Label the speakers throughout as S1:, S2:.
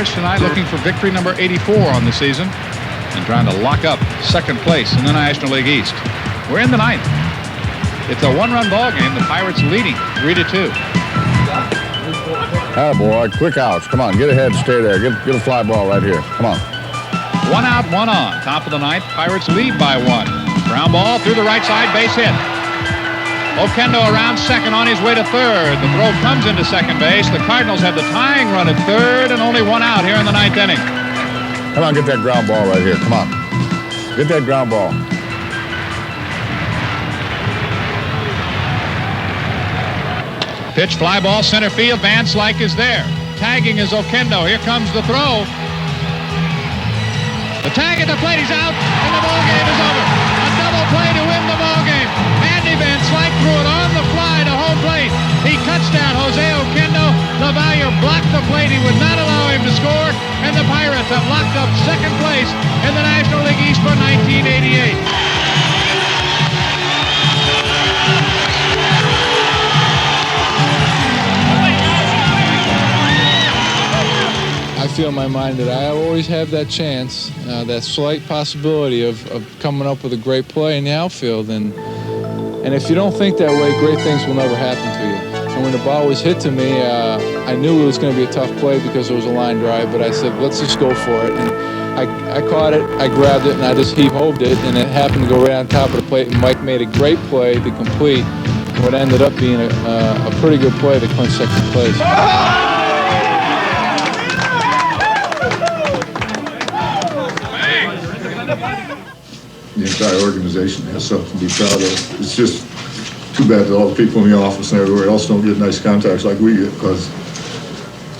S1: Pirates tonight looking for victory number 84 on the season and trying to lock up second place in the National League East. We're in the ninth. It's a one-run ball game. The Pirates leading 3-2.
S2: Boy, quick outs. Come on, get ahead, stay there. Get a fly ball right here. Come on.
S1: One out, one on. Top of the ninth. Pirates lead by one. Ground ball through the right side, base hit. Oquendo around second on his way to third. The throw comes into second base. The Cardinals have the tying run at third and only one out here in the ninth inning.
S2: Come on, get that ground ball right here. Come on. Get that ground ball.
S1: Pitch, fly ball, center field. Van Slyke is there. Tagging is Oquendo. Here comes the throw. The tag at the plate, he's out, and the ball game is over. A double play to win the ball game. Andy Van Slyke threw it on the fly to home plate. He cuts down Jose Oquendo. LaValliere blocked the plate. He would not allow him to score, and the Pirates have locked up second place in the National League East for 1988.
S3: I feel in my mind that I always have that chance, that slight possibility of coming up with a great play in the outfield. And if you don't think that way, great things will never happen to you. And when the ball was hit to me, I knew it was going to be a tough play because it was a line drive, but I said, let's just go for it. And I caught it, I grabbed it, and I just heave-hoved it, and it happened to go right on top of the plate, and Mike made a great play to complete what ended up being a pretty good play to clinch second place.
S4: The entire organization has something to be proud of. It's just too bad that all the people in the office and everywhere else don't get nice contacts like we get, because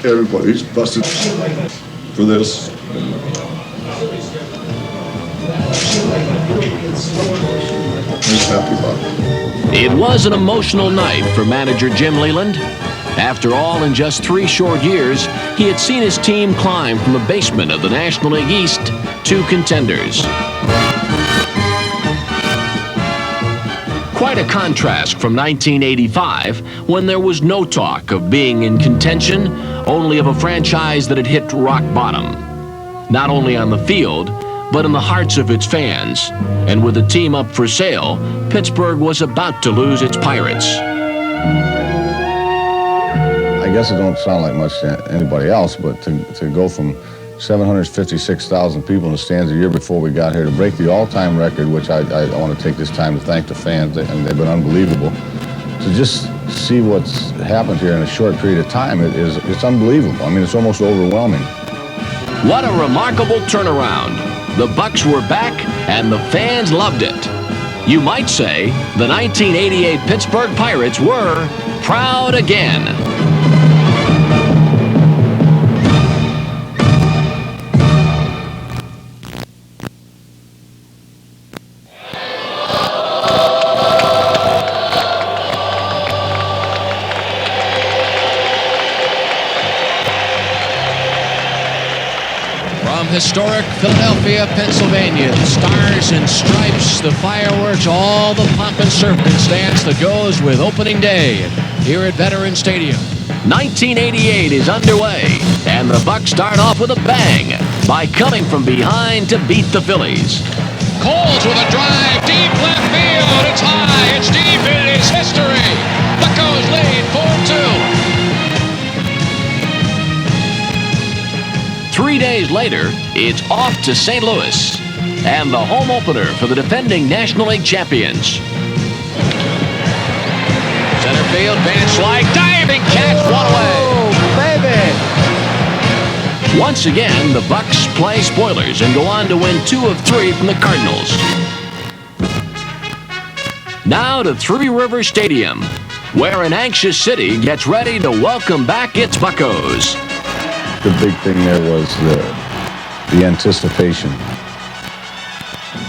S4: everybody's busted for this. I'm just happy about it.
S5: It was an emotional night for manager Jim Leyland. After all, in just 3 short years, he had seen his team climb from the basement of the National League East to contenders. Quite a contrast from 1985, when there was no talk of being in contention, only of a franchise that had hit rock bottom. Not only on the field, but in the hearts of its fans. And with the team up for sale, Pittsburgh was about to lose its Pirates.
S2: I guess it don't sound like much to anybody else, but to go from 756,000 people in the stands a year before we got here to break the all-time record, which I want to take this time to thank the fans, and they've been unbelievable. To just see what's happened here in a short period of time, it's unbelievable. I mean, it's almost overwhelming.
S5: What a remarkable turnaround. The Bucks were back, and the fans loved it. You might say the 1988 Pittsburgh Pirates were proud again.
S6: Historic Philadelphia, Pennsylvania. The stars and stripes, the fireworks, all the pomp and circumstance that goes with opening day here at Veterans Stadium.
S5: 1988 is underway, and the Bucks start off with a bang by coming from behind to beat the Phillies.
S6: Coles with a drive, deep left field. It's high, it's deep, it is history. Buccos lead 4-2.
S5: 3 days later, it's off to St. Louis and the home opener for the defending National League champions.
S6: Center field, Van Slyke, diving catch, one away.
S3: Baby!
S5: Once again, the Bucks play spoilers and go on to win 2 of 3 from the Cardinals. Now to Three Rivers Stadium, where an anxious city gets ready to welcome back its Buccos.
S2: The big thing there was the anticipation.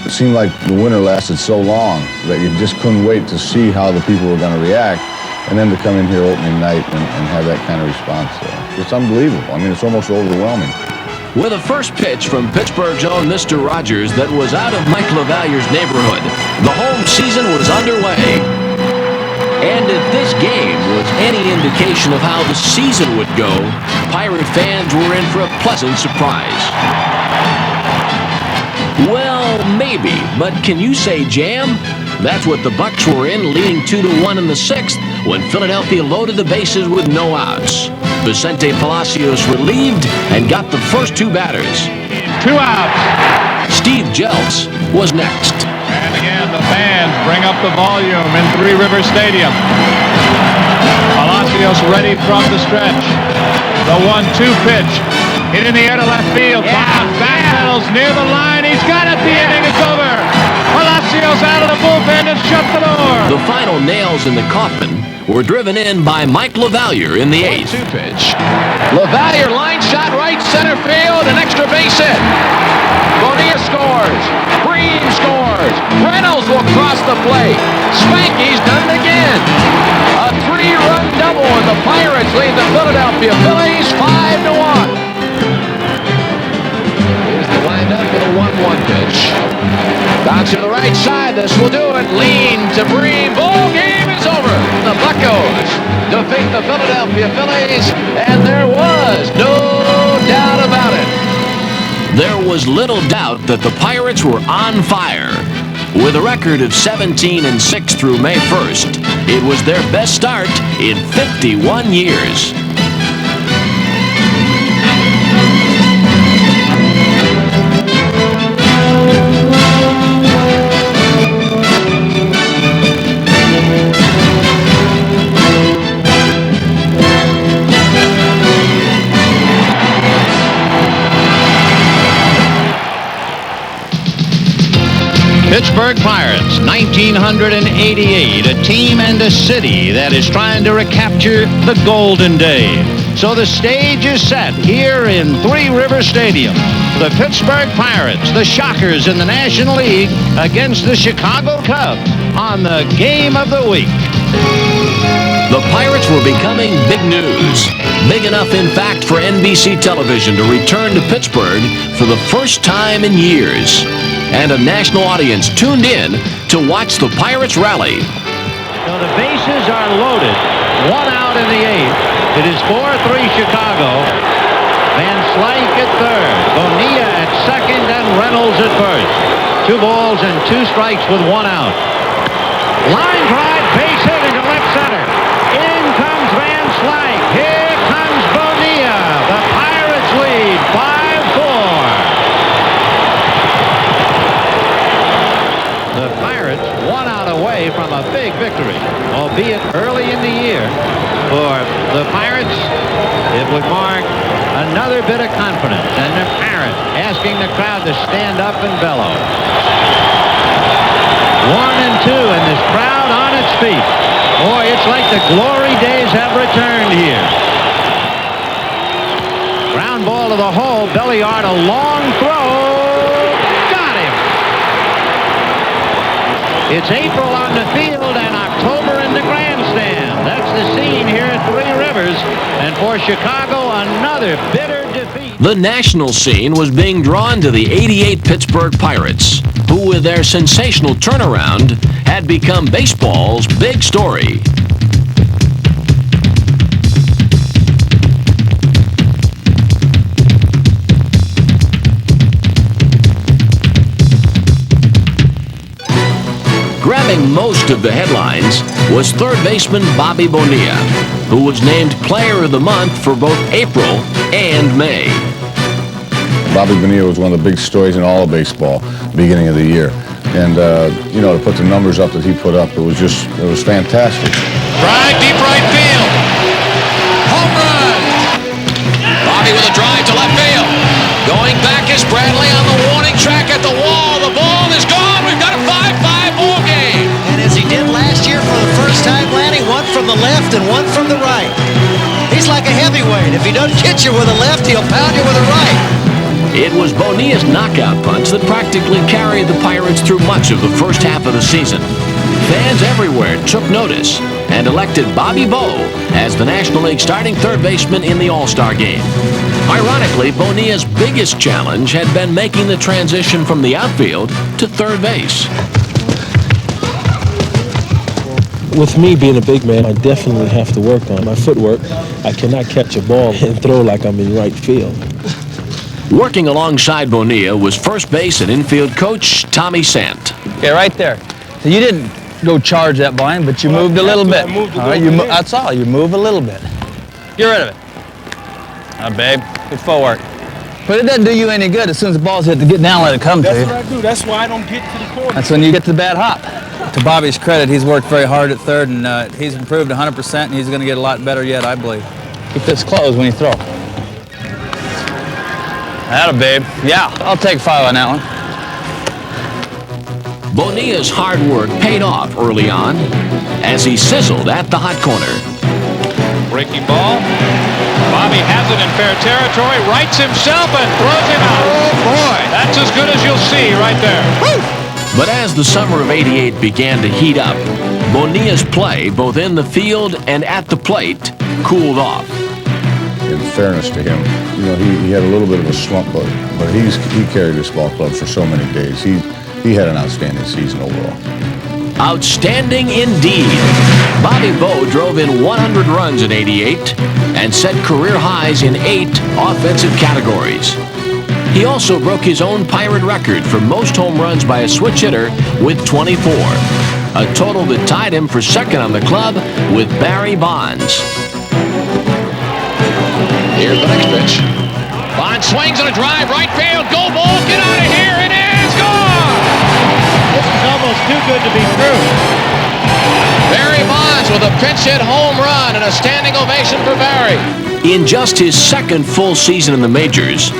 S2: It seemed like the winter lasted so long that you just couldn't wait to see how the people were going to react, and then to come in here opening night and have that kind of response. It's unbelievable. I mean, it's almost overwhelming.
S5: With a first pitch from Pittsburgh's own Mr. Rogers that was out of Mike LaValliere's neighborhood, the home season was underway. And it this game was any indication of how the season would go, Pirate fans were in for a pleasant surprise. Well, maybe, but can you say jam? That's what the Bucks were in, leading 2-1 in the sixth when Philadelphia loaded the bases with no outs. Vicente Palacios relieved and got the first two batters.
S1: 2 outs.
S5: Steve Jeltz was next.
S1: And again, the fans bring up the volume in Three River Stadium. Palacios ready from the stretch. The 1-2 pitch. Hit in the air to left field. Back pedals near the line. He's got it. The inning is over. Palacios out of the bullpen and shut the door.
S5: The final nails in the coffin were driven in by Mike LaValliere in the eighth.
S6: 2 pitch. LaValliere line shot right center field, an extra base hit. Bonilla scores. Breen scores. Reynolds will cross the plate. Spanky's done it again. A 3-run double, and the Pirates lead the Philadelphia Phillies 5-1. Here's the windup with a 1-1 pitch. Bounce to the right side. This will do it. Lean to Breen. Ball game is over. The Buccos defeat the Philadelphia Phillies, and there was no doubt about it.
S5: There was little doubt that the Pirates were on fire. With a record of 17-6 through May 1st, it was their best start in 51 years.
S6: Pittsburgh Pirates, 1988, a team and a city that is trying to recapture the golden day. So the stage is set here in Three River Stadium. The Pittsburgh Pirates, the Shockers in the National League, against the Chicago Cubs on the game of the week.
S5: The Pirates were becoming big news. Big enough, in fact, for NBC television to return to Pittsburgh for the first time in years. And a national audience tuned in to watch the Pirates rally.
S6: So the bases are loaded. 1 out in the 8th. It is 4-3 Chicago. Van Slyke at third. Bonilla at second and Reynolds at first. 2 balls and 2 strikes with 1 out. Line drive, base hit into left center. In comes Van Slyke. Here comes Bonilla. The Pirates lead 5-4. The Pirates 1 out away from a big victory, albeit early in the year. For the Pirates, it would mark another bit of confidence, and the Parrot asking the crowd to stand up and bellow. 1-2, and this crowd on its feet. Boy, it's like the glory days have returned here. Ground ball to the hole. Belliard, a long throw. Got him. It's April on the field and October in the grandstand. That's the scene here at Three Rivers. And for Chicago, another bitter defeat.
S5: The national scene was being drawn to the '88 Pittsburgh Pirates, who with their sensational turnaround had become baseball's big story. Grabbing most of the headlines was third baseman Bobby Bonilla, who was named Player of the Month for both April and May.
S2: Bobby Bonilla was one of the big stories in all of baseball beginning of the year. And, you know, to put the numbers up that he put up, it was fantastic.
S6: Drive deep right field. Home run. Bobby with a drive to left field. Going back is Bradley on the warning track at the wall. The ball is gone. We've got a 5-5 ball game.
S7: And as he did last year for the first time, Lanny, one from the left and one from the right. He's like a heavyweight. If he doesn't hit you with a left, he'll pound you with a right.
S5: It was Bonilla's knockout punch that practically carried the Pirates through much of the first half of the season. Fans everywhere took notice and elected Bobby Bo as the National League starting third baseman in the All-Star game. Ironically, Bonilla's biggest challenge had been making the transition from the outfield to third base.
S8: With me being a big man, I definitely have to work on my footwork. I cannot catch a ball and throw like I'm in right field.
S5: Working alongside Bonilla was first base and infield coach Tommy Sant.
S9: Yeah, right there. So you didn't go charge that blind, but you moved a little bit. All right, that's all. You move a little bit. Get rid of it. Babe, good footwork. But it doesn't do you any good as soon as the ball's hit to get down, let it come to you.
S8: That's what I do. That's why I don't get to the corner.
S9: That's when you get to the bad hop. To Bobby's credit, he's worked very hard at third, and he's improved 100%, and he's going to get a lot better yet, I believe. Keep this closed when you throw. Atta babe. Yeah, I'll take 5 on that one.
S5: Bonilla's hard work paid off early on as he sizzled at the hot corner.
S1: Breaking ball. Bobby has it in fair territory, rights himself and throws him out. Oh boy, that's as good as you'll see right there. Woo!
S5: But as the summer of '88 began to heat up, Bonilla's play, both in the field and at the plate, cooled off.
S2: In fairness to him, you know, he had a little bit of a slump, but he carried this ball club for so many days. He had an outstanding season overall.
S5: Outstanding indeed. Bobby Bowe drove in 100 runs in '88 and set career highs in 8 offensive categories. He also broke his own Pirate record for most home runs by a switch hitter with 24, a total that tied him for second on the club with Barry Bonds.
S1: Here's the next pitch. Bonds swings on a drive, right field, go ball, get out of here, it is gone! This is almost too good to be true. Barry Bonds with a pinch hit home run and a standing ovation for Barry.
S5: In just his second full season in the majors,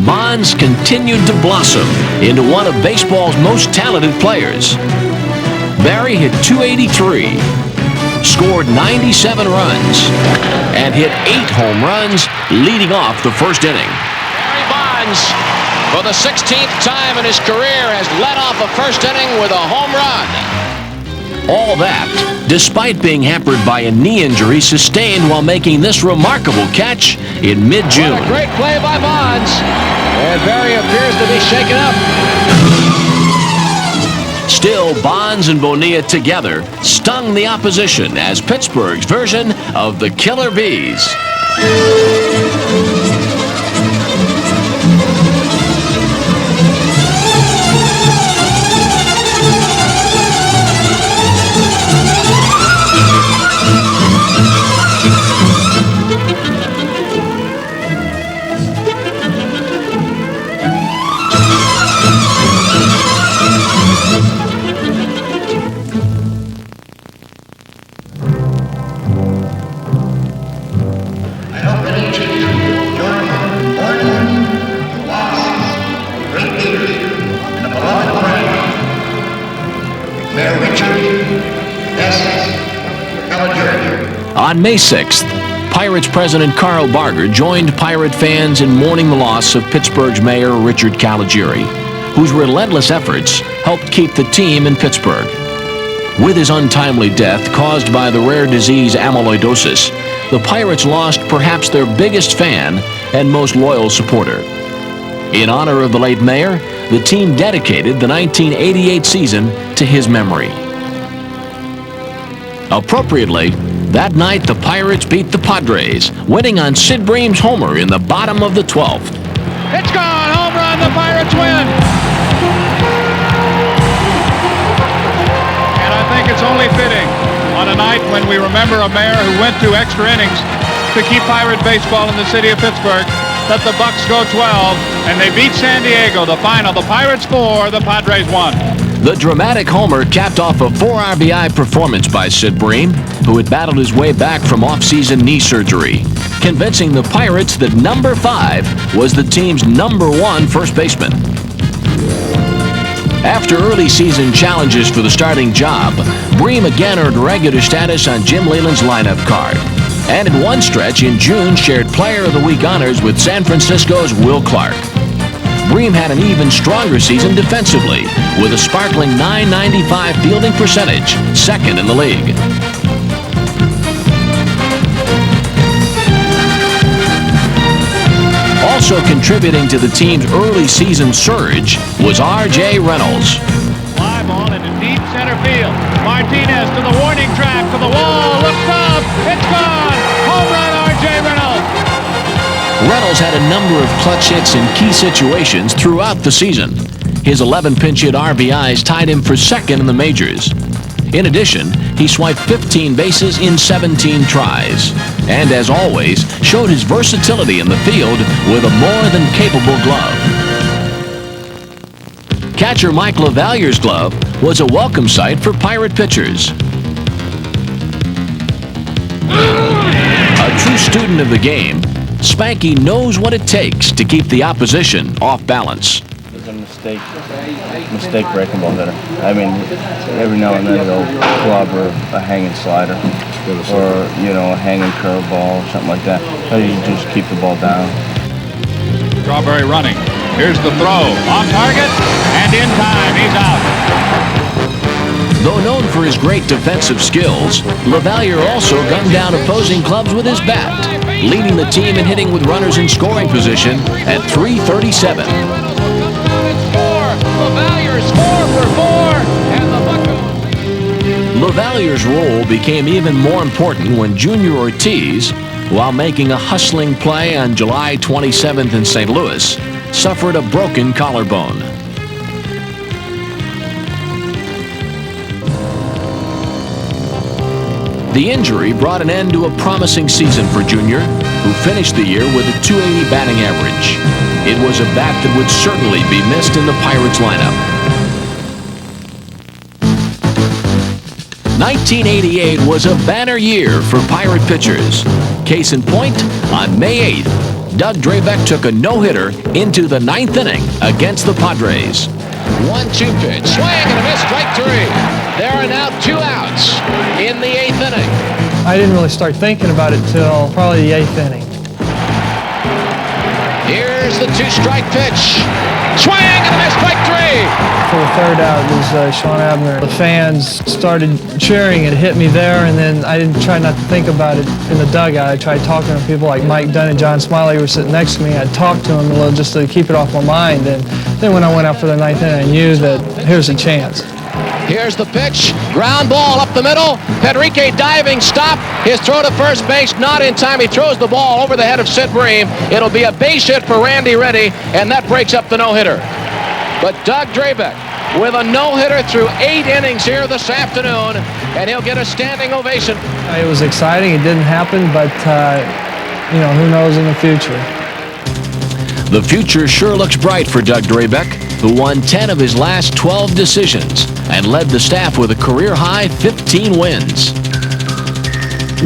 S5: Bonds continued to blossom into one of baseball's most talented players. Barry hit .283, scored 97 runs, and hit 8 home runs, leading off the first inning.
S1: Barry Bonds, for the 16th time in his career, has led off a first inning with a home run.
S5: All that, despite being hampered by a knee injury sustained while making this remarkable catch in mid-June.
S1: What a great play by Bonds, and Barry appears to be shaken up.
S5: Still, Bonds and Bonilla together stung the opposition as Pittsburgh's version of the Killer Bees. On May 6th, Pirates president Carl Barger joined Pirate fans in mourning the loss of Pittsburgh's mayor Richard Caligiuri, whose relentless efforts helped keep the team in Pittsburgh. With his untimely death caused by the rare disease amyloidosis, the Pirates lost perhaps their biggest fan and most loyal supporter. In honor of the late mayor, the team dedicated the 1988 season to his memory. Appropriately, that night the Pirates beat the Padres, winning on Sid Bream's homer in the bottom of the 12th.
S1: It's gone, home run, the Pirates win. And I think it's only fitting on a night when we remember a mayor who went through extra innings to keep Pirate baseball in the city of Pittsburgh, that the Bucks go 12, and they beat San Diego. The final, the Pirates 4, the Padres 1.
S5: The dramatic homer capped off a 4 RBI performance by Sid Bream, who had battled his way back from off-season knee surgery, convincing the Pirates that number 5 was the team's number 1 first baseman. After early season challenges for the starting job, Bream again earned regular status on Jim Leyland's lineup card, and in one stretch in June shared Player of the Week honors with San Francisco's Will Clark. Bream had an even stronger season defensively, with a sparkling .995 fielding percentage, second in the league. Also contributing to the team's early season surge was R.J. Reynolds.
S1: Fly ball into deep center field. Martinez to the warning track.
S5: has had a number of clutch hits in key situations throughout the season. His 11 pinch hit RBIs tied him for second in the majors. In addition, he swiped 15 bases in 17 tries. And as always, showed his versatility in the field with a more than capable glove. Catcher Mike LaVallier's glove was a welcome sight for Pirate pitchers. A true student of the game, Spanky knows what it takes to keep the opposition off balance.
S10: He's a mistake-breaking ball hitter. I mean, every now and then he'll clobber a hanging slider or, a hanging curveball or something like that. So you just keep the ball down.
S1: Strawberry running. Here's the throw. On target and in time. He's out.
S5: Though known for his great defensive skills, LaValliere also gunned down opposing clubs with his bat, leading the team in hitting with runners in scoring position at .337.
S1: LaValliere's 4 for 4, and the Buccos.
S5: LaValliere's role became even more important when Junior Ortiz, while making a hustling play on July 27th in St. Louis, suffered a broken collarbone. The injury brought an end to a promising season for Junior, who finished the year with a .280 batting average. It was a bat that would certainly be missed in the Pirates lineup. 1988 was a banner year for Pirate pitchers. Case in point, on May 8th, Doug Drabek took a no-hitter into the 9th inning against the Padres.
S1: 1-2 pitch. Swing and a miss. Strike 3. There are now 2 outs in the 8th inning.
S11: I didn't really start thinking about it till probably the 8th inning.
S1: Here's the 2-strike pitch. Swing and a miss. Strike 3.
S11: For the 3rd out was Sean Abner. The fans started cheering. It hit me there, and then I didn't try not to think about it in the dugout. I tried talking to people like Mike Dunn and John Smiley who were sitting next to me. I'd talk to them a little just to keep it off my mind. And then when I went out for the 9th inning, I knew that here's a chance.
S1: Here's the pitch. Ground ball up the middle. Pedrique diving stop. His throw to first base not in time. He throws the ball over the head of Sid Bream. It'll be a base hit for Randy Reddy, and that breaks up the no-hitter. But Doug Drabek with a no-hitter through 8 innings here this afternoon, and he'll get a standing ovation.
S11: It was exciting. It didn't happen, but, who knows in the future.
S5: The future sure looks bright for Doug Drabek, who won 10 of his last 12 decisions and led the staff with a career-high 15 wins.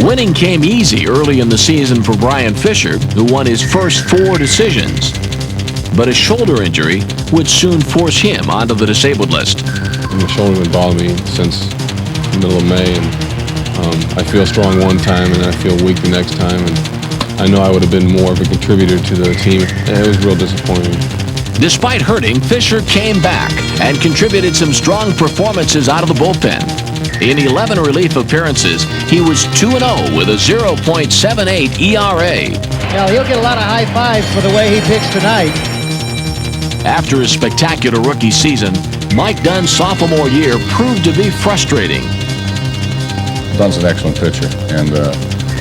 S5: Winning came easy early in the season for Brian Fisher, who won his first 4 decisions. But a shoulder injury would soon force him onto the disabled list.
S12: My shoulder would bother me since the middle of May, and I feel strong one time and I feel weak the next time, and I know I would have been more of a contributor to the team. It was real disappointing.
S5: Despite hurting, Fisher came back and contributed some strong performances out of the bullpen. In 11 relief appearances, he was 2-0 with a 0.78 ERA.
S7: Well, he'll get a lot of high fives for the way he pitched tonight.
S5: After a spectacular rookie season, Mike Dunn's sophomore year proved to be frustrating.
S2: Dunn's an excellent pitcher, and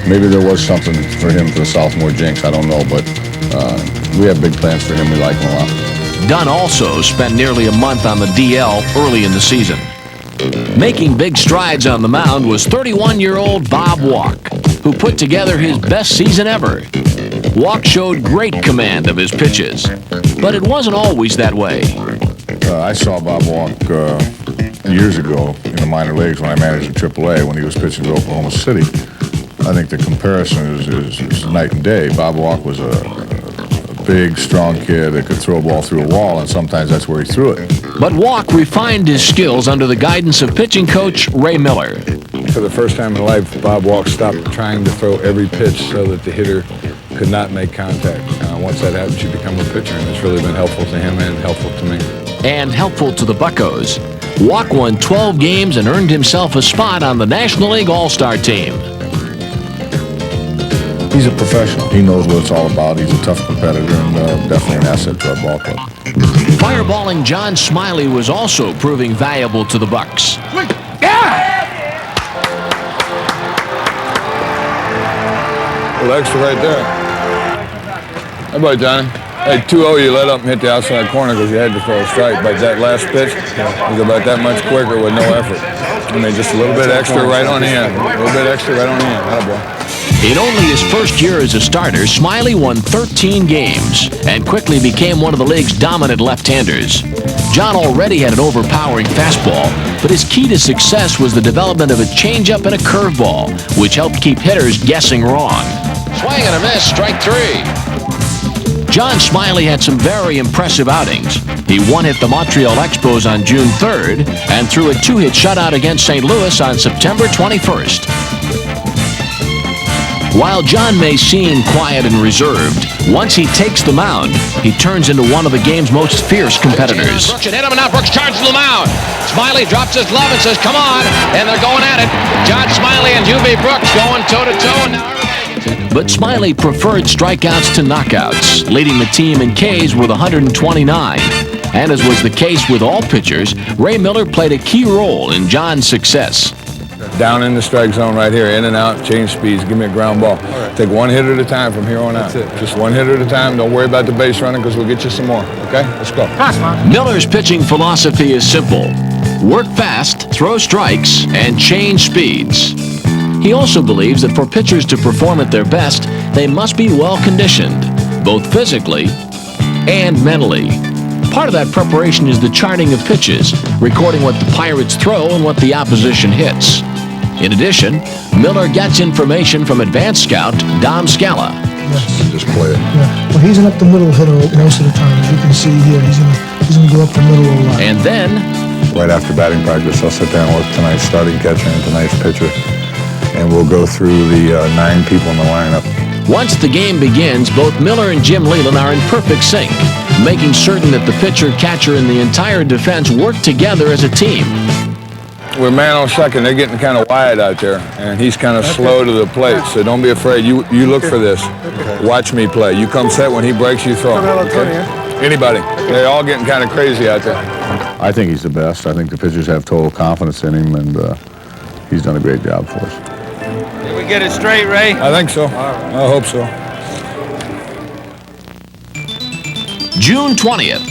S2: maybe there was something for him for the sophomore jinx, I don't know, but we have big plans for him. We like him a lot.
S5: Dunn also spent nearly a month on the DL early in the season. Making big strides on the mound was 31-year-old Bob Walk, who put together his best season ever. Walk showed great command of his pitches, but it wasn't always that way.
S2: I saw Bob Walk years ago in the minor leagues when I managed in AAA when he was pitching to Oklahoma City. I think the comparison is night and day. Bob Walk was a big, strong kid that could throw a ball through a wall, and sometimes that's where he threw it.
S5: But Walk refined his skills under the guidance of pitching coach Ray Miller.
S13: For the first time in life, Bob Walk stopped trying to throw every pitch so that the hitter could not make contact. Once that happens, you become a pitcher, and it's really been helpful to him and helpful to me.
S5: And helpful to the Buccos. Walk won 12 games and earned himself a spot on the National League All-Star team.
S2: He's a professional. He knows what it's all about. He's a tough competitor and definitely an asset to our ball club.
S5: Fireballing John Smiley was also proving valuable to the Bucks.
S13: Well, extra right there. How about Johnny? Hey, 2-0, you let up and hit the outside corner because you had to throw a strike. But that last pitch was about that much quicker with no effort. I mean, just a little bit extra right on the end. A little bit extra right on the end. Attaboy.
S5: In only his first year as a starter, Smiley won 13 games and quickly became one of the league's dominant left-handers. John already had an overpowering fastball, but his key to success was the development of a changeup and a curveball, which helped keep hitters guessing wrong.
S1: Swing and a miss, strike 3.
S5: John Smiley had some very impressive outings. He one-hit the Montreal Expos on June 3rd and threw a 2-hit shutout against St. Louis on September 21st. While John may seem quiet and reserved, once he takes the mound, he turns into one of the game's most fierce competitors.
S1: Brooks should hit him, and now Brooks charges the mound. Smiley drops his glove and says, "Come on," and they're going at it. John Smiley and UB Brooks going toe-to-toe, and now
S5: but Smiley preferred strikeouts to knockouts, leading the team in Ks with 129. And as was the case with all pitchers, Ray Miller played a key role in John's success.
S13: Down in the strike zone right here, in and out, change speeds, give me a ground ball. Take one hit at a time from here on out. Just one hit at a time. Don't worry about the base running because we'll get you some more. Okay? Let's go.
S5: Miller's pitching philosophy is simple. Work fast, throw strikes, and change speeds. He also believes that for pitchers to perform at their best, they must be well-conditioned, both physically and mentally. Part of that preparation is the charting of pitches, recording what the Pirates throw and what the opposition hits. In addition, Miller gets information from advanced scout Dom Scala.
S13: Yes. Just play it.
S14: Yeah. Well, he's an up-the-middle hitter most of the time. As you can see here, he's gonna go up the middle a lot.
S5: And then,
S13: right after batting practice, I'll sit down and look at tonight's starting catcher and tonight's pitcher, and we'll go through the 9 people in the lineup.
S5: Once the game begins, both Miller and Jim Leland are in perfect sync, making certain that the pitcher, catcher, and the entire defense work together as a team.
S13: We're man on second. They're getting kind of wide out there, and he's kind of slow to the plate, so don't be afraid. You look for this. Watch me play. You come set. When he breaks, you throw. Okay? Anybody. They're all getting kind of crazy out there.
S2: I think he's the best. I think the pitchers have total confidence in him, and he's done a great job for us.
S9: Did we get it straight, Ray?
S13: I think so. I hope so.
S5: June 20th,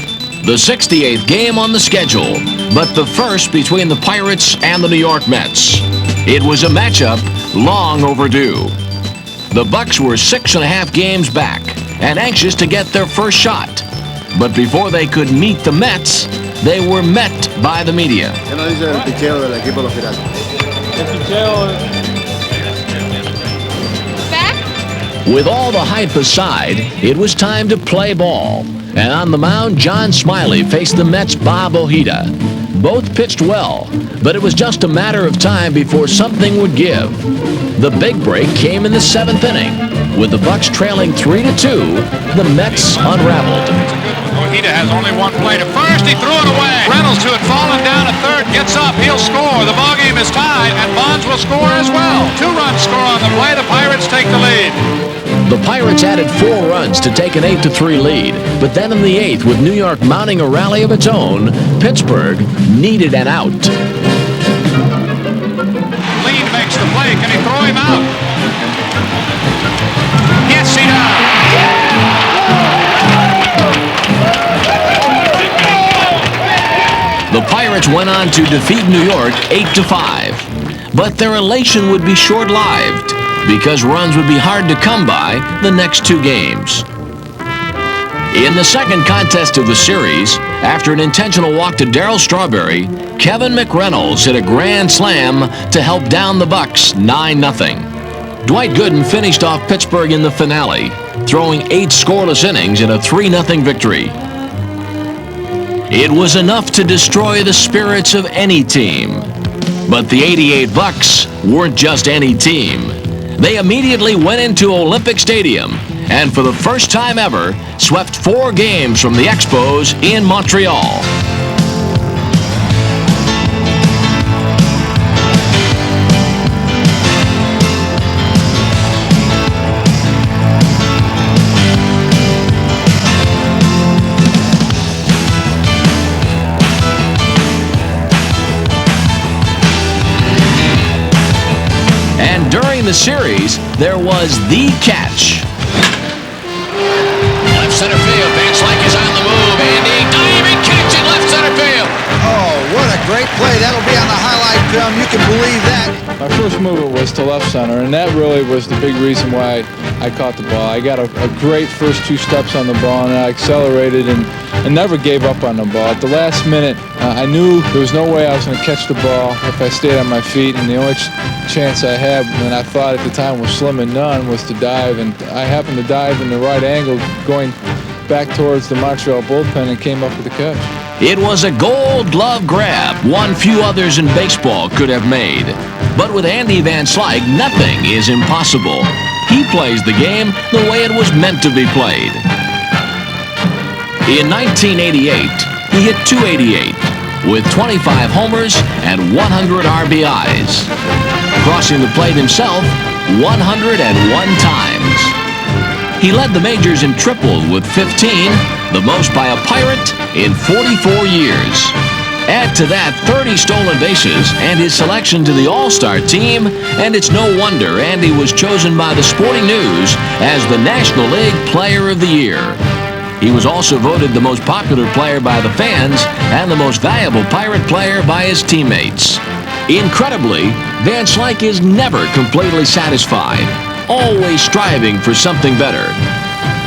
S5: the 68th game on the schedule, but the first between the Pirates and the New York Mets. It was a matchup long overdue. The Bucks were 6.5 games back and anxious to get their first shot. But before they could meet the Mets, they were met by the media. With all the hype aside, it was time to play ball. And on the mound, John Smiley faced the Mets' Bob Ojeda. Both pitched well, but it was just a matter of time before something would give. The big break came in the 7th inning. With the Bucks trailing 3-2, the Mets unraveled.
S1: Ojeda has only one play to first. He threw it away. Reynolds, who had fallen down to third, gets up. He'll score. The ballgame is tied, and Bonds will score as well. 2-run score on the play. The Pirates take the lead.
S5: The Pirates added 4 runs to take an 8-3 lead, but then in the 8th, with New York mounting a rally of its own, Pittsburgh needed an out.
S1: Lean makes the play. Can he throw him out? Yes, he does.
S5: The Pirates went on to defeat New York 8-5, but their elation would be short-lived, because runs would be hard to come by the next 2 games. In the second contest of the series, after an intentional walk to Darryl Strawberry, Kevin McReynolds hit a grand slam to help down the Bucks 9-0. Dwight Gooden finished off Pittsburgh in the finale, throwing 8 scoreless innings in a 3-0 victory. It was enough to destroy the spirits of any team. But the '88 Bucks weren't just any team. They immediately went into Olympic Stadium and for the first time ever swept 4 games from the Expos in Montreal. During the series, there was the catch. center field. Van Slyke is on the move. Andy diving catch in left center field.
S7: Oh, what a great play. That'll be on the highlight film. You can believe that.
S3: My first movement was to left center, and that really was the big reason why I caught the ball. I got a great first 2 steps on the ball, and I accelerated and never gave up on the ball. At the last minute, I knew there was no way I was going to catch the ball if I stayed on my feet, and the only chance I had, and I thought at the time was slim and none, was to dive, and I happened to dive in the right angle going back towards the Montreal bullpen and came up with the catch.
S5: It was a Gold Glove grab, one few others in baseball could have made. But with Andy Van Slyke, nothing is impossible. He plays the game the way it was meant to be played. In 1988, he hit .288 with 25 homers and 100 RBIs. Crossing the plate himself 101 times. He led the majors in triples with 15, the most by a Pirate in 44 years. Add to that 30 stolen bases and his selection to the All-Star team, and it's no wonder Andy was chosen by the Sporting News as the National League Player of the Year. He was also voted the most popular player by the fans and the most valuable Pirate player by his teammates. Incredibly, Van Slyke is never completely satisfied, always striving for something better.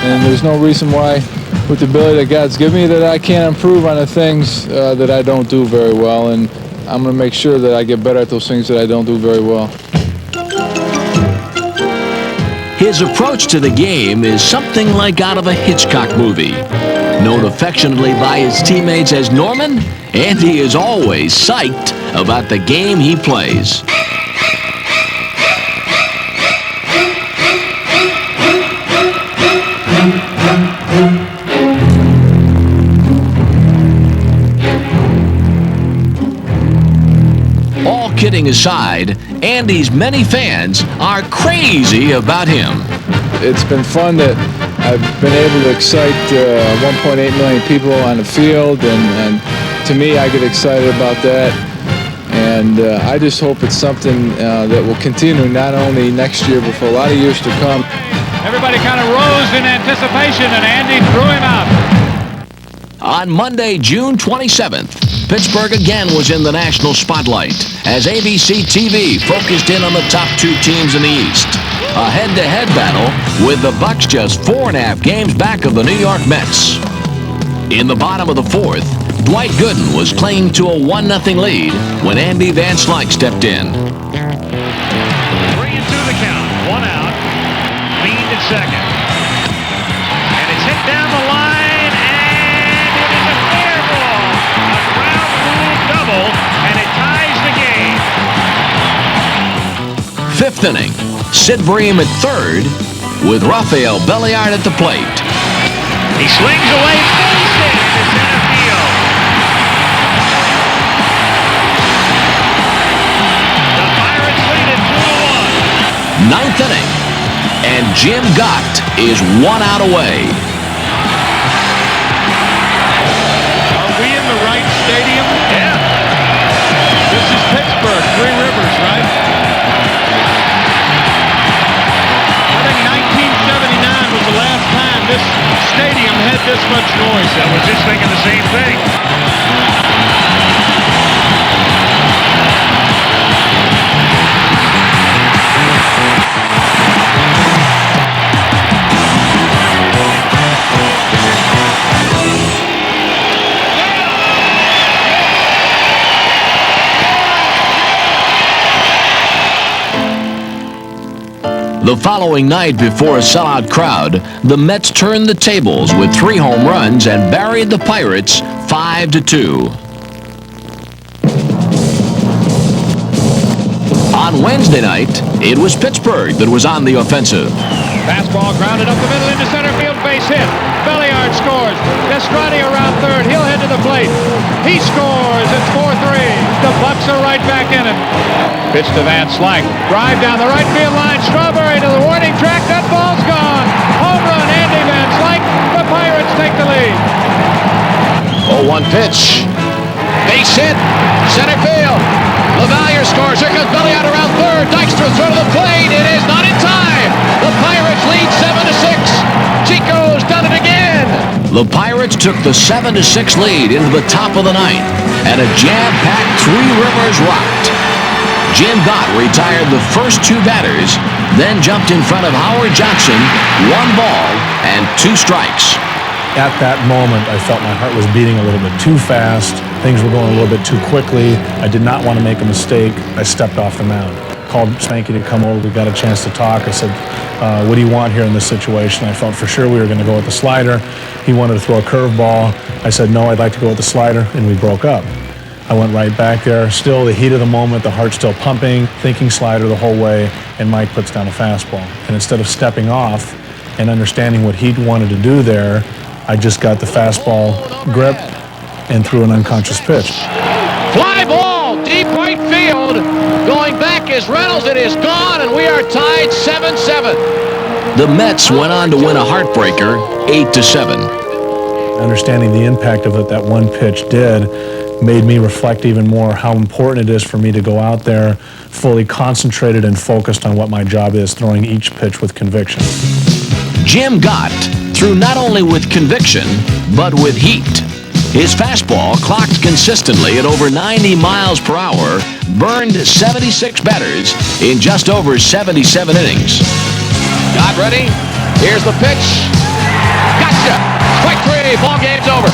S3: And there's no reason why, with the ability that God's given me, that I can't improve on the things that I don't do very well, and I'm going to make sure that I get better at those things that I don't do very well.
S5: His approach to the game is something like out of a Hitchcock movie. Known affectionately by his teammates as Norman, Andy is always psyched about the game he plays. All kidding aside, Andy's many fans are crazy about him.
S3: It's been fun that I've been able to excite 1.8 million people on the field, and to me, I get excited about that. And I just hope it's something that will continue not only next year, but for a lot of years to come.
S1: Everybody kind of rose in anticipation, and Andy threw him out.
S5: On Monday, June 27th, Pittsburgh again was in the national spotlight as ABC TV focused in on the top 2 teams in the East. A head-to-head battle with the Bucks just 4.5 games back of the New York Mets. In the bottom of the 4th, Dwight Gooden was clinging to a 1-0 lead when Andy Van Slyke stepped in.
S6: 3-2 the count, 1 out, lead at second. And it's hit down the line, and it is a fair ball. A ground rule double, and it ties the game.
S5: 5th inning, Sid Bream at third with Rafael Belliard at the plate.
S6: He swings away, base hit to center field. The Pirates lead it 2-1.
S5: 9th inning, and Jim Gott is 1 out away.
S1: Are we in the right stadium?
S6: Yeah.
S1: This is Pittsburgh, Three Rivers, right? I think 1979 was the last time this stadium had this much noise.
S6: I was just thinking the same thing.
S5: The following night, before a sellout crowd, the Mets turned the tables with 3 home runs and buried the Pirates 5-2. On Wednesday night, it was Pittsburgh that was on the offensive.
S1: Fastball grounded up the middle into center field, base hit. Belliard scores. Estradi around third. He'll head to the plate. He scores. It's 4-3. The Bucks are right back in it. Pitch to Van Slyke. Drive down the right field line. Strawberry to the warning track. That ball's gone. Home run, Andy Van Slyke. The Pirates take the lead.
S5: 0-1 pitch. Base hit. Center field. LaValliere scores. Here comes Belliard around third. Dykstra throw to the plate. It is not in time. The Pirates lead 7-6. Chico's done it again. the Pirates took the 7-6 lead into the top of the ninth, and a jam-packed Three Rivers rocked. Jim Gott retired the first two batters, then jumped in front of Howard Johnson, 1 ball and 2 strikes.
S15: At that moment, I felt my heart was beating a little bit too fast. Things were going a little bit too quickly. I did not want to make a mistake. I stepped off the mound. Called Spanky to come over. We got a chance to talk. I said, what do you want here in this situation? I felt for sure we were going to go with the slider. He wanted to throw a curveball. I said, no, I'd like to go with the slider, and we broke up. I went right back there. Still the heat of the moment, the heart still pumping, thinking slider the whole way, and Mike puts down a fastball. And instead of stepping off and understanding what he wanted to do there, I just got the fastball grip and threw an unconscious pitch.
S1: Fly ball, deep right field. Going back is Reynolds. It is gone, and we are tied 7-7.
S5: The Mets went on to win a heartbreaker, 8-7.
S15: Understanding the impact of what that one pitch did made me reflect even more how important it is for me to go out there fully concentrated and focused on what my job is, throwing each pitch with conviction.
S5: Jim Gott threw not only with conviction, but with heat. His fastball, clocked consistently at over 90 miles per hour, burned 76 batters in just over 77 innings.
S1: Gott ready? Here's the pitch. Gotcha! Strike 3, ball game's over.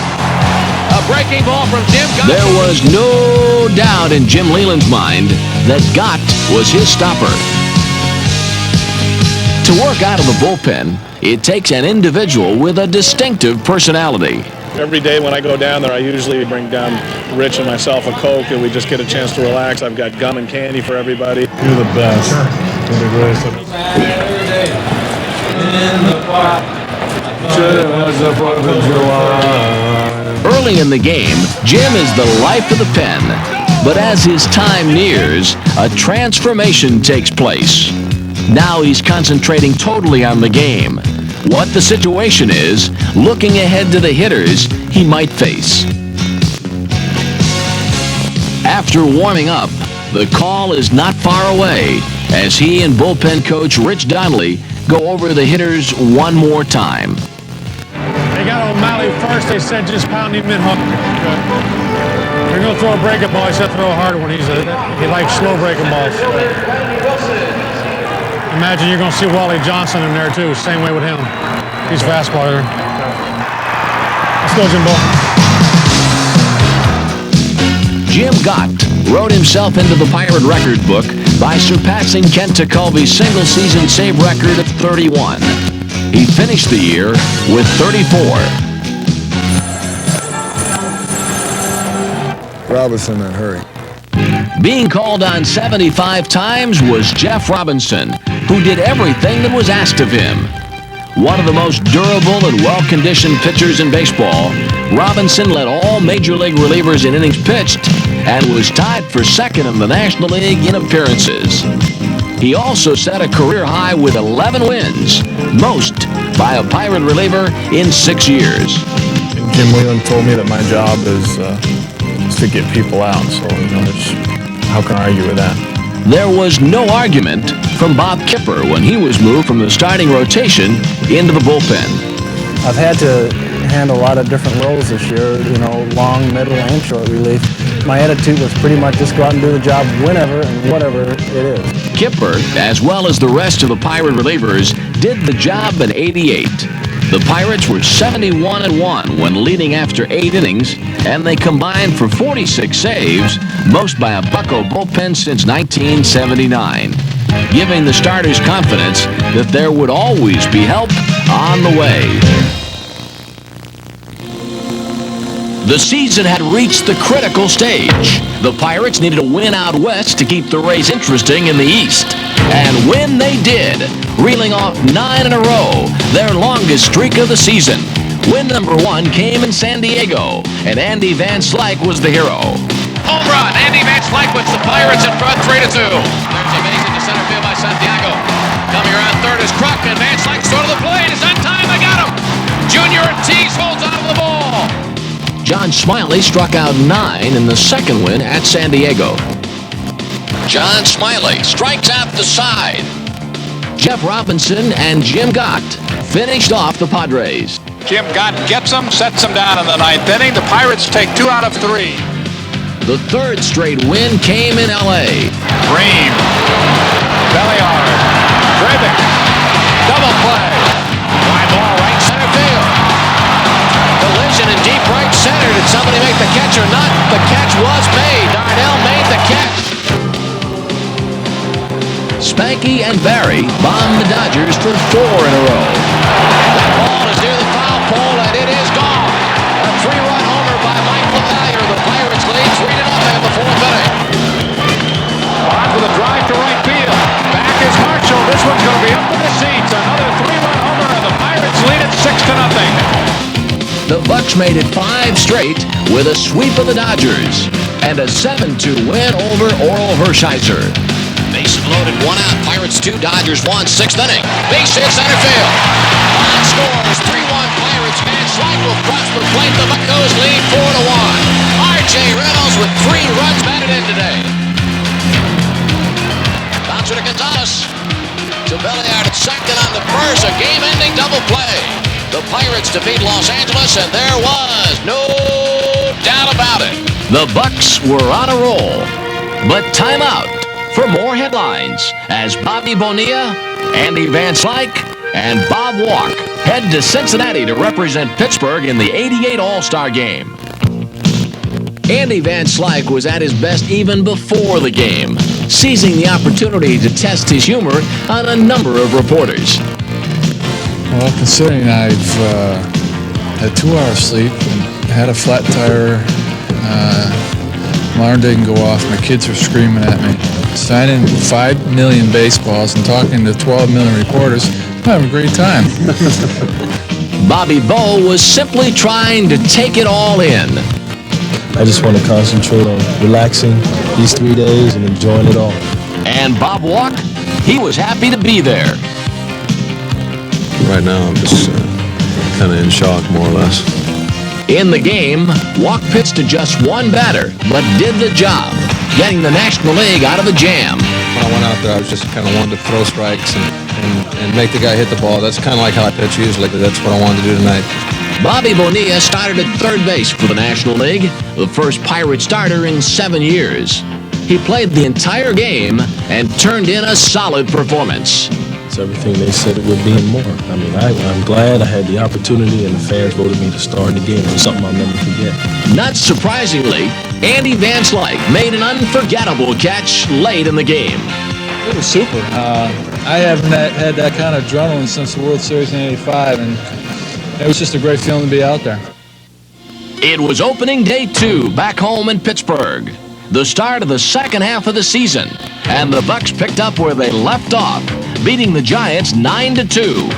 S1: A breaking ball from Jim Gott.
S5: There was no doubt in Jim Leland's mind that Gott was his stopper. To work out of the bullpen, it takes an individual with a distinctive personality.
S16: Every day when I go down there, I usually bring down Rich and myself a Coke, and we just get a chance to relax. I've got gum and candy for everybody.
S15: You're the best. You're the greatest.
S5: Early in the game, Jim is the life of the pen. But as his time nears, a transformation takes place. Now he's concentrating totally on the game, what the situation is, looking ahead to the hitters he might face. After warming up, the call is not far away as he and bullpen coach Rich Donnelly go over the hitters one more time.
S17: They got O'Malley first. They said just pound him in hard. They're going to throw a breaking ball. He said throw a hard one. He likes slow breaking balls. Imagine you're going to see Wally Johnson in there, too. Same way with him. He's a fastball hitter. Let's go, Jimbo.
S5: Jim Gott wrote himself into the Pirate record book by surpassing Kent Tekulve's single-season save record of 31. He finished the year with 34.
S13: Robinson in a hurry.
S5: Being called on 75 times was Jeff Robinson, who did everything that was asked of him. One of the most durable and well-conditioned pitchers in baseball, Robinson led all Major League relievers in innings pitched and was tied for second in the National League in appearances. He also set a career high with 11 wins, most by a Pirate reliever in 6 years.
S15: Jim Leland told me that my job is to get people out, so how can I argue with that?
S5: There was no argument from Bob Kipper when he was moved from the starting rotation into the bullpen.
S18: I've had to handle a lot of different roles this year, long, middle, and short relief. My attitude was pretty much just go out and do the job whenever and whatever it is.
S5: Kipper, as well as the rest of the Pirate relievers, did the job in '88. The Pirates were 71-1 when leading after 8 innings, and they combined for 46 saves, most by a Bucco bullpen since 1979, giving the starters confidence that there would always be help on the way. The season had reached the critical stage. The Pirates needed a win out west to keep the race interesting in the East. And when they did, reeling off 9 in a row, their longest streak of the season. Win number 1 came in San Diego, and Andy Van Slyke was the hero.
S1: Home run. Andy Van Slyke puts the Pirates in front 3-2. There's amazing to center field by Santiago. Coming around third is Kruk, and Van Slyke short of the plate. It's on time. I got him. Junior Ortiz holds on to the ball.
S5: John Smiley struck out 9 in the second win at San Diego. John Smiley strikes out the side. Jeff Robinson and Jim Gott finished off the Padres.
S19: Jim Gott gets them, sets them down in the ninth inning. The Pirates take 2 out of 3.
S5: The third straight win came in L.A.
S19: Green. Belliard. Driving. Double play. Fly ball right center field.
S5: Collision in deep right center. Did somebody make the catch or not? The catch was made. Darnell made the catch. Spanky and Barry bombed the Dodgers for 4 in a row. That ball is near the foul pole, and it is gone. A 3-run homer by Mike LaValliere. The Pirates lead 3-0 in the 4th inning.
S19: On with a drive to right field. Back is Marshall. This one's going to be up in the seats. Another 3-run homer, and the Pirates lead it 6-0.
S5: The Bucks made it 5 straight with a sweep of the Dodgers and a 7-2 win over Oral Hershiser. Bases loaded, 1 out. Pirates 2, Dodgers 1, 6th inning. Base hit center field. On scores, 3-1 Pirates. Van Slyke will cross the plate. The Buccos lead 4-1. R.J. Reynolds with 3 runs batted in today. Bouncer to Gonzalez. To Belliard at second on the first. A game-ending double play. The Pirates defeat Los Angeles, and there was no doubt about it. The Bucks were on a roll. But timeout for more headlines as Bobby Bonilla, Andy Van Slyke, and Bob Walk head to Cincinnati to represent Pittsburgh in the '88 All-Star Game. Andy Van Slyke was at his best even before the game, seizing the opportunity to test his humor on a number of reporters.
S3: Well, considering I've had 2 hours sleep and had a flat tire, my alarm didn't go off, my kids are screaming at me, signing 5 million baseballs and talking to 12 million reporters, I'm having a great time.
S5: Bobby Bo was simply trying to take it all in.
S8: I just want to concentrate on relaxing these 3 days and enjoying it all.
S5: And Bob Walk, he was happy to be there.
S12: Right now, I'm just kind of in shock, more or less.
S5: In the game, Walk pitched to just 1 batter, but did the job, getting the National League out of a jam.
S12: When I went out there, I was just kind of wanted to throw strikes and make the guy hit the ball. That's kind of like how I pitch usually, but that's what I wanted to do tonight.
S5: Bobby Bonilla started at third base for the National League, the first Pirate starter in 7 years. He played the entire game and turned in a solid performance.
S8: It's everything they said it would be and more. I mean, I'm glad I had the opportunity and the fans voted me to start in the game. It's something I'll never forget.
S5: Not surprisingly, Andy Van Slyke made an unforgettable catch late in the game.
S3: It was super. I haven't had that kind of adrenaline since the World Series in '85, and it was just a great feeling to be out there.
S5: It was opening day 2 back home in Pittsburgh, the start of the second half of the season, and the Bucks picked up where they left off, beating the Giants 9-2.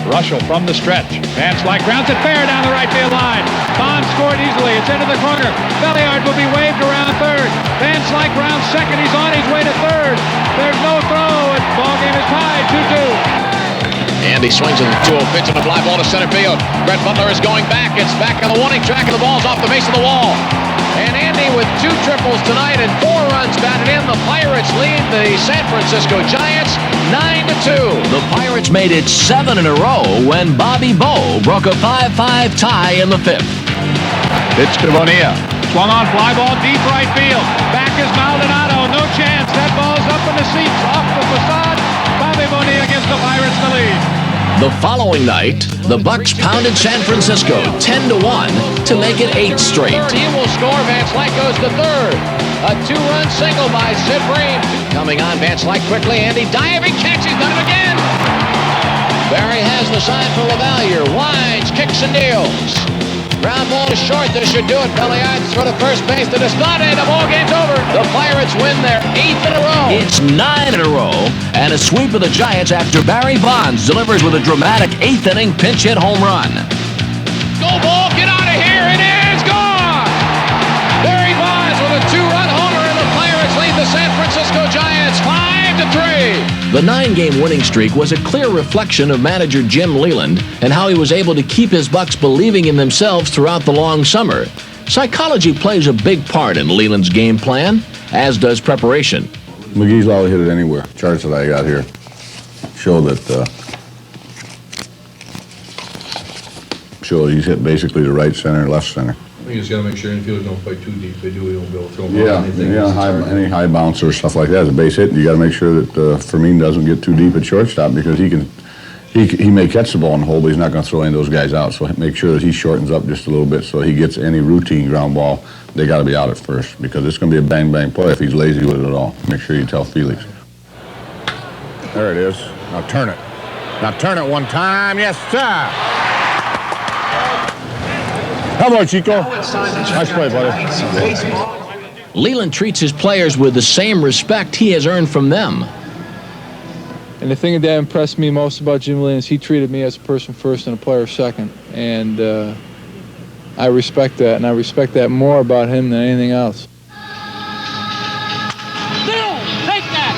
S1: Russell from the stretch. Van Slyke grounds it fair down the right field line. Bond scored easily. It's into the corner. Belliard will be waved around third. Van Slyke rounds second. He's on his way to third. There's no throw. And ball game is tied 2-2.
S5: Andy swings in the 2-0 pitch and a fly ball to center field. Brett Butler is going back. It's back on the warning track, and the ball's off the base of the wall. And Andy with 2 triples tonight and 4 runs batted in. The Pirates lead the San Francisco Giants 9-2. The Pirates made it 7 in a row when Bobby Bo broke a 5-5 tie in the 5th.
S1: Pitch to Bonilla. Swung on fly ball deep right field. Back is Maldonado. No chance. That ball's up in the seats off the facade. Bobby Bonilla gives the Pirates the lead.
S5: The following night, the Bucks pounded San Francisco 10-1 to make it 8 straight. He will score. Van Slyke goes to third. A 2-run single by Sid Bream. Coming on, Van Slyke quickly. Andy diving catch. He's done it again. Barry has the sign for LaValliere. Winds, kicks and deals. Ground ball to short. This should do it. Belliard throw to first base. That is not it. The ball game's over. The Pirates win their 8th in a row. It's 9 in a row. And a sweep of the Giants after Barry Bonds delivers with a dramatic 8th inning pinch hit home run. Go ball. Get out of here. It is gone. Barry Bonds with a 2-run homer, and the Pirates lead the San Francisco Giants 5-3. The 9-game winning streak was a clear reflection of manager Jim Leyland and how he was able to keep his Bucks believing in themselves throughout the long summer. Psychology plays a big part in Leyland's game plan, as does preparation.
S2: McGee's allowed to hit it anywhere. Charts that I got here show that show he's hit basically the right center and left center.
S12: You just got to make sure infielders don't play too deep. If they do, we don't be able to throw them
S2: Yeah,
S12: out.
S2: any high bouncer or stuff like that is a base hit. You got to make sure that Fermin doesn't get too deep at shortstop because he may catch the ball in the hole, but he's not going to throw any of those guys out. So make sure that he shortens up just a little bit so he gets any routine ground ball. They got to be out at first because it's going to be a bang-bang play if he's lazy with it at all. Make sure you tell Felix.
S20: There it is. Now turn it. Now turn it one time. Yes, sir. Hello, Chico. Nice play, buddy.
S5: Leland treats his players with the same respect he has earned from them.
S3: And the thing that impressed me most about Jim Leland is he treated me as a person first and a player second. And I respect that, and I respect that more about him than anything else.
S1: Bill, take that!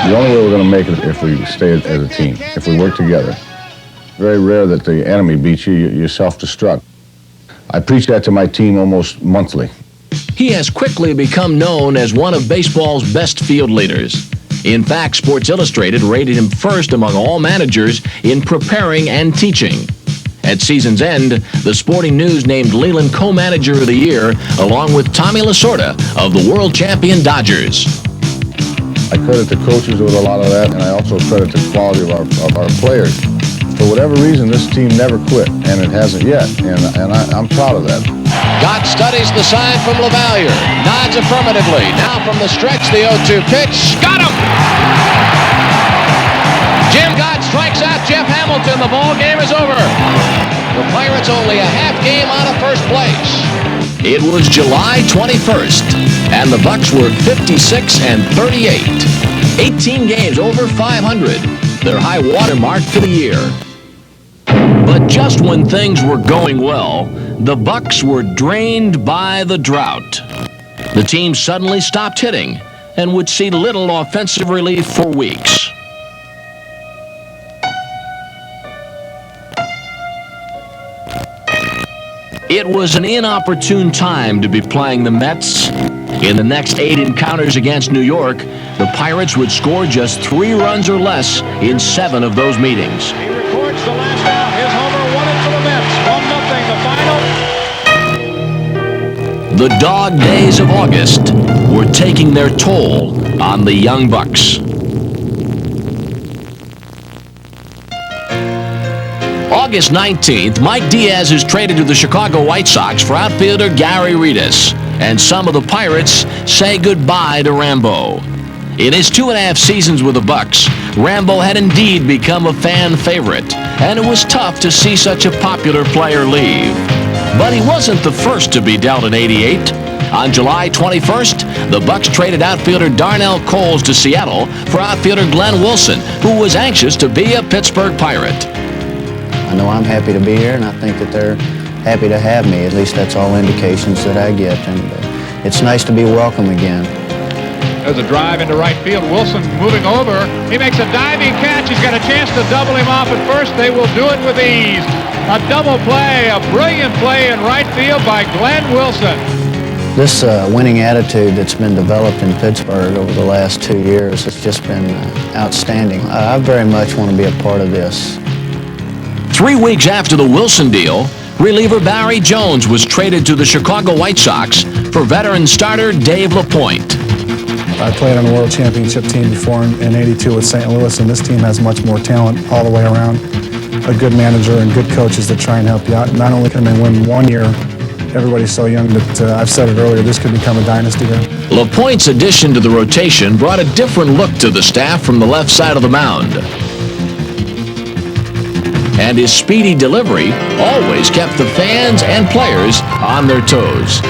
S2: The only way we're going to make it if we stay as a team, if we work together. Very rare that the enemy beats you, you self-destruct. I preach that to my team almost monthly.
S5: He has quickly become known as one of baseball's best field leaders. In fact, Sports Illustrated rated him first among all managers in preparing and teaching. At season's end, the Sporting News named Leland co-manager of the year, along with Tommy Lasorda of the world champion Dodgers.
S2: I credit the coaches with a lot of that, and I also credit the quality of our players. For whatever reason, this team never quit, and it hasn't yet, and I'm proud of that.
S6: Gott studies the sign from LaValliere. Nods affirmatively. Now from the stretch, the 0-2 pitch. Got him! Jim Gott strikes out Jeff Hamilton. The ball game is over. The Pirates only a half game out of first place.
S5: It was July 21st, and the Bucks were 56-38. 18 games over 500, their high water mark for the year. But just when things were going well, the Bucks were drained by the drought. The team suddenly stopped hitting and would see little offensive relief for weeks. It was an inopportune time to be playing the Mets. In the next 8 encounters against New York, the Pirates would score just 3 runs or less in 7 of those meetings.
S19: He records the last out. His homer, 1 for the Mets. 1-0, the final.
S5: The dog days of August were taking their toll on the young Bucks. August 19th, Mike Diaz is traded to the Chicago White Sox for outfielder Gary Redus, and some of the Pirates say goodbye to Rambo. In his 2.5 seasons with the Bucks, Rambo had indeed become a fan favorite, and it was tough to see such a popular player leave. But he wasn't the first to be dealt in '88. On July 21st, the Bucks traded outfielder Darnell Coles to Seattle for outfielder Glenn Wilson, who was anxious to be a Pittsburgh Pirate.
S18: I know I'm happy to be here, and I think that they're happy to have me. At least that's all indications that I get, and it's nice to be welcome again.
S1: There's a drive into right field. Wilson moving over. He makes a diving catch. He's got a chance to double him off at first. They will do it with ease. A double play, a brilliant play in right field by Glenn Wilson.
S18: This winning attitude that's been developed in Pittsburgh over the last 2 years has just been outstanding. I very much want to be a part of this.
S5: 3 weeks after the Wilson deal, reliever Barry Jones was traded to the Chicago White Sox for veteran starter Dave LaPointe.
S15: I played on a world championship team before in '82 with St. Louis, and this team has much more talent all the way around. A good manager and good coaches that try and help you out. Not only can they win 1 year, everybody's so young that I've said it earlier, this could become a dynasty here.
S5: LaPointe's addition to the rotation brought a different look to the staff from the left side of the mound. And his speedy delivery always kept the fans and players on their toes.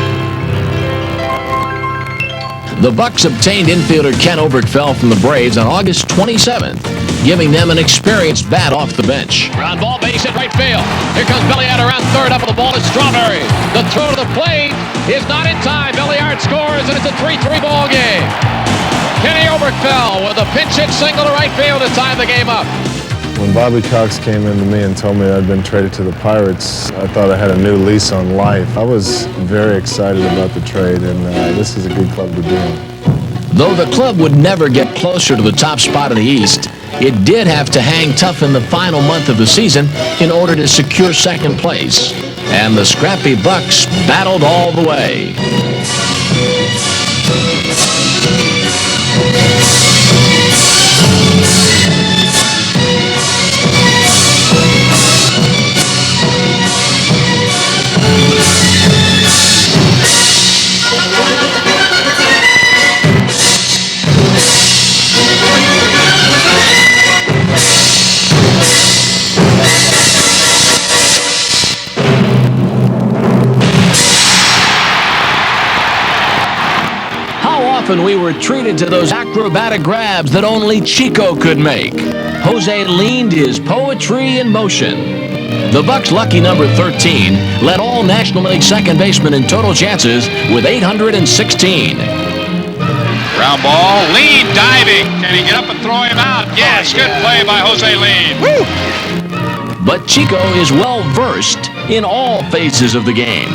S5: The Bucks obtained infielder Ken Oberkfell from the Braves on August 27th, giving them an experienced bat off the bench.
S6: Ground ball, base hit right field. Here comes Belliard around third. Up with the ball is Strawberry. The throw to the plate is not in time. Belliard scores, and it's a 3-3 ball game. Kenny Oberkfell with a pinch hit single to right field to tie the game up.
S15: When Bobby Cox came in to me and told me I'd been traded to the Pirates, I thought I had a new lease on life. I was very excited about the trade, and this is a good club to be in.
S5: Though the club would never get closer to the top spot in the East, it did have to hang tough in the final month of the season in order to secure second place. And the scrappy Bucks battled all the way. Often we were treated to those acrobatic grabs that only Chico could make. Jose leaned his poetry in motion. The Bucks' lucky number 13 led all National League second basemen in total chances with 816.
S19: Ground ball, Lean diving. Can he get up and throw him out? Yes, good play by Jose Lean.
S5: Woo! But Chico is well versed in all phases of the game.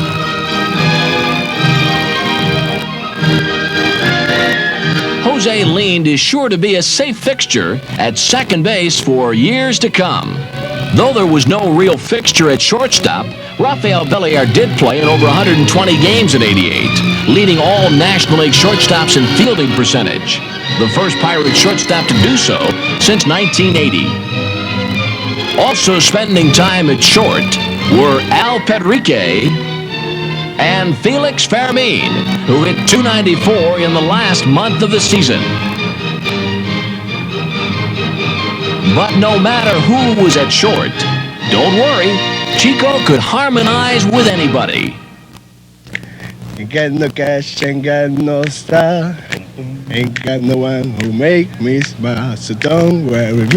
S5: Jose Lean is sure to be a safe fixture at second base for years to come. Though there was no real fixture at shortstop, Rafael Beliar did play in over 120 games in '88, leading all National League shortstops in fielding percentage, the first Pirate shortstop to do so since 1980. Also spending time at short were Al Pedrique and Felix Fermin, who hit .294 in the last month of the season. But no matter who was at short, don't worry, Chico could harmonize with anybody.
S21: Ain't got no cash, ain't got no style, ain't got no one who make me smile. So don't worry,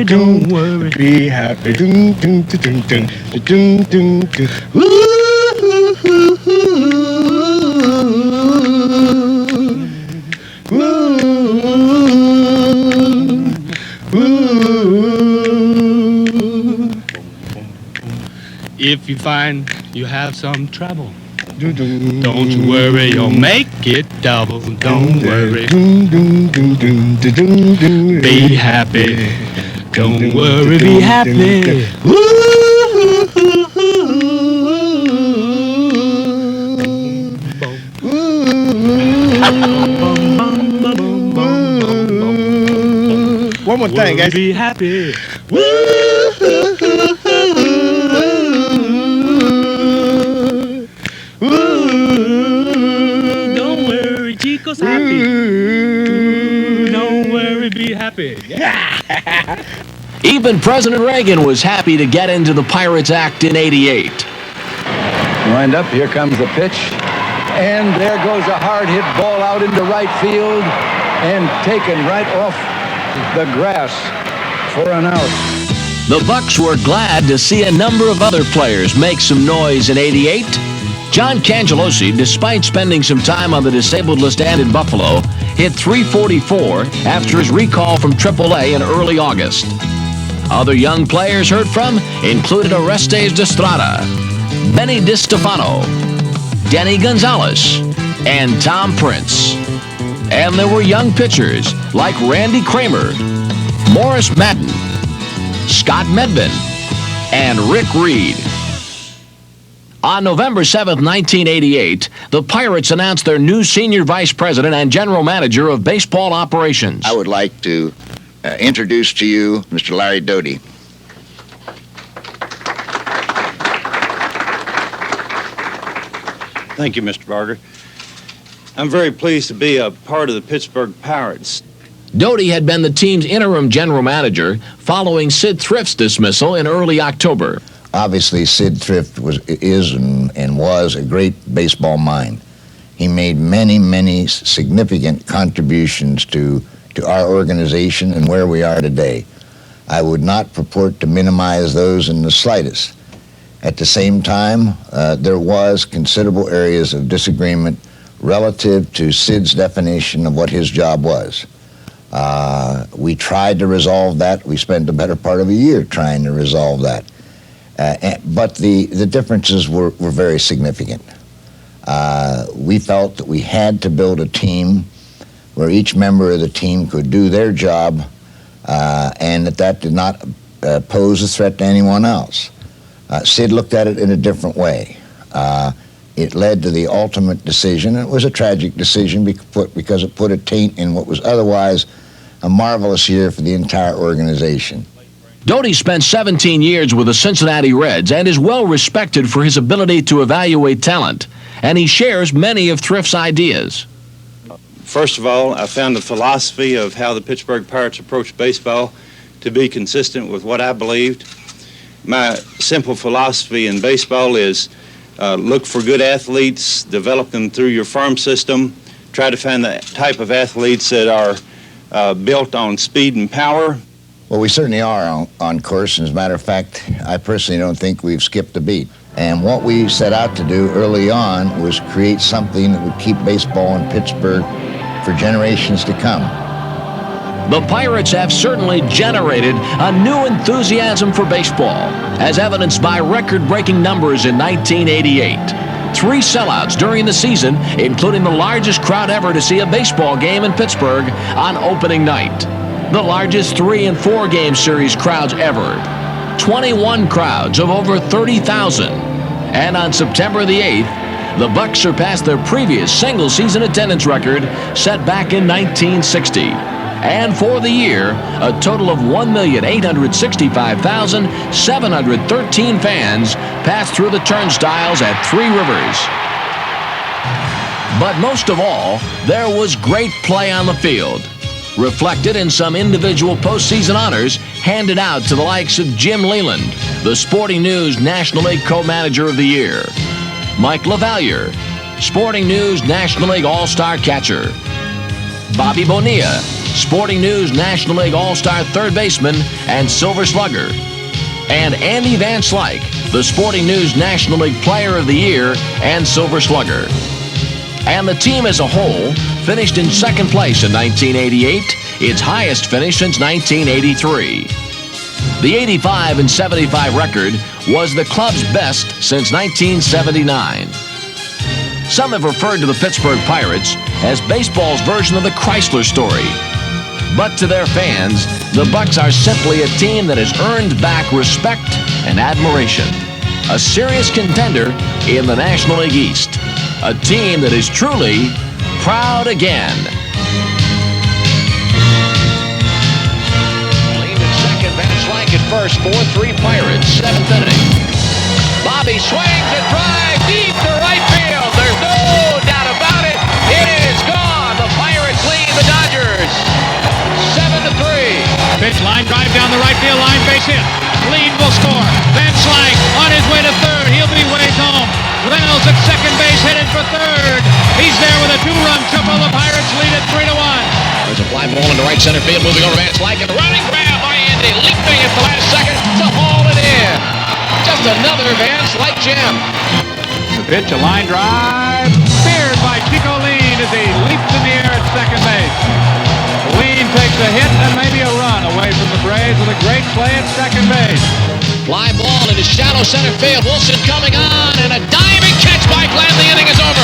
S21: don't worry, be happy.
S22: If you find you have some trouble, don't you worry, you'll make it double. Don't worry, be happy. Don't worry, be happy.
S21: One more thing, guys.
S22: Be happy. Don't worry, Chico's happy. Don't worry, be happy.
S5: Even President Reagan was happy to get into the Pirates act in '88.
S23: Wind up, here comes the pitch. And there goes a hard hit ball out into right field and taken right off the grass for an out.
S5: The Bucks were glad to see a number of other players make some noise in '88. John Cangelosi, despite spending some time on the disabled list and in Buffalo, hit .344 after his recall from AAA in early August. Other young players heard from included Orestes de Estrada, Benny DiStefano, Denny Gonzalez, and Tom Prince. And there were young pitchers like Randy Kramer, Morris Madden, Scott Medvin, and Rick Reed. On November 7th, 1988, the Pirates announced their new senior vice president and general manager of baseball operations.
S24: I would like to introduce to you Mr. Larry Doty.
S25: Thank you, Mr. Barger. I'm very pleased to be a part of the Pittsburgh Pirates.
S5: Doty had been the team's interim general manager following Sid Thrift's dismissal in early October.
S24: Obviously, Sid Thrift is and was a great baseball mind. He made many significant contributions to our organization and where we are today. I would not purport to minimize those in the slightest. At the same time, there was considerable areas of disagreement relative to Sid's definition of what his job was. We tried to resolve that. We spent the better part of a year trying to resolve that. But the differences were very significant. We felt that we had to build a team where each member of the team could do their job, and that did not pose a threat to anyone else. Sid looked at it in a different way. It led to the ultimate decision, and it was a tragic decision because it put a taint in what was otherwise a marvelous year for the entire organization.
S5: Doty spent 17 years with the Cincinnati Reds and is well respected for his ability to evaluate talent, and he shares many of Thrift's ideas.
S25: First of all, I found the philosophy of how the Pittsburgh Pirates approach baseball to be consistent with what I believed. My simple philosophy in baseball is look for good athletes, develop them through your farm system, try to find the type of athletes that are built on speed and power.
S24: Well, we certainly are on course, and as a matter of fact, I personally don't think we've skipped a beat. And what we set out to do early on was create something that would keep baseball in Pittsburgh for generations to come.
S5: The Pirates have certainly generated a new enthusiasm for baseball, as evidenced by record-breaking numbers in 1988. 3 sellouts during the season, including the largest crowd ever to see a baseball game in Pittsburgh on opening night. The largest 3- and 4-game series crowds ever. 21 crowds of over 30,000. And on September the 8th, the Bucs surpassed their previous single-season attendance record set back in 1960. And for the year, a total of 1,865,713 fans passed through the turnstiles at Three Rivers. But most of all, there was great play on the field, reflected in some individual postseason honors handed out to the likes of Jim Leland, the Sporting News National League Co-Manager of the Year, Mike LaValliere, Sporting News National League All-Star Catcher, Bobby Bonilla, Sporting News National League All-Star Third Baseman and Silver Slugger, and Andy Van Slyke, the Sporting News National League Player of the Year and Silver Slugger. And the team as a whole finished in second place in 1988, its highest finish since 1983. The 85-75 record was the club's best since 1979. Some have referred to the Pittsburgh Pirates as baseball's version of the Chrysler story. But to their fans, the Bucs are simply a team that has earned back respect and admiration. A serious contender in the National League East. A team that is truly proud again. Lead at second, Van Slyke at first, 4-3 Pirates, 7th inning. Bobby swings and drives deep to right field. There's no doubt about it. It is gone. The Pirates lead the Dodgers 7-3.
S1: Pitch line drive down the right field line, base hit. Lead will score. Van Slyke on his way to third. He'll be ways home. Reynolds at second base, headed for third. He's there with a 2-run triple. The Pirates lead at 3-1.
S5: There's a fly ball into right center field, moving over Van Slyke, and a running grab by Andy, leaping at the last second to haul it in. Just another Van Slyke gem.
S1: The pitch, a line drive, speared by Chico Lean as he leaps in the air at second base. Lean takes a hit and maybe a run away from the Braves with a great play at second base.
S5: Fly ball into shallow center field. Wilson coming on, and a diving catch by Glenn. The inning is over.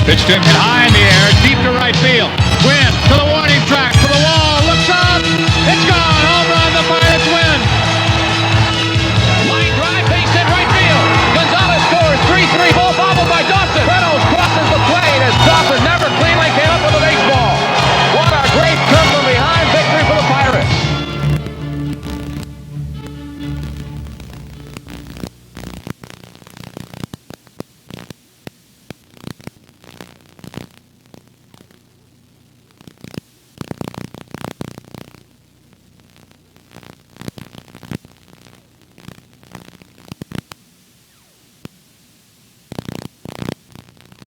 S1: Pitch to him high in the air, deep to right field. Gwynn to the warning track.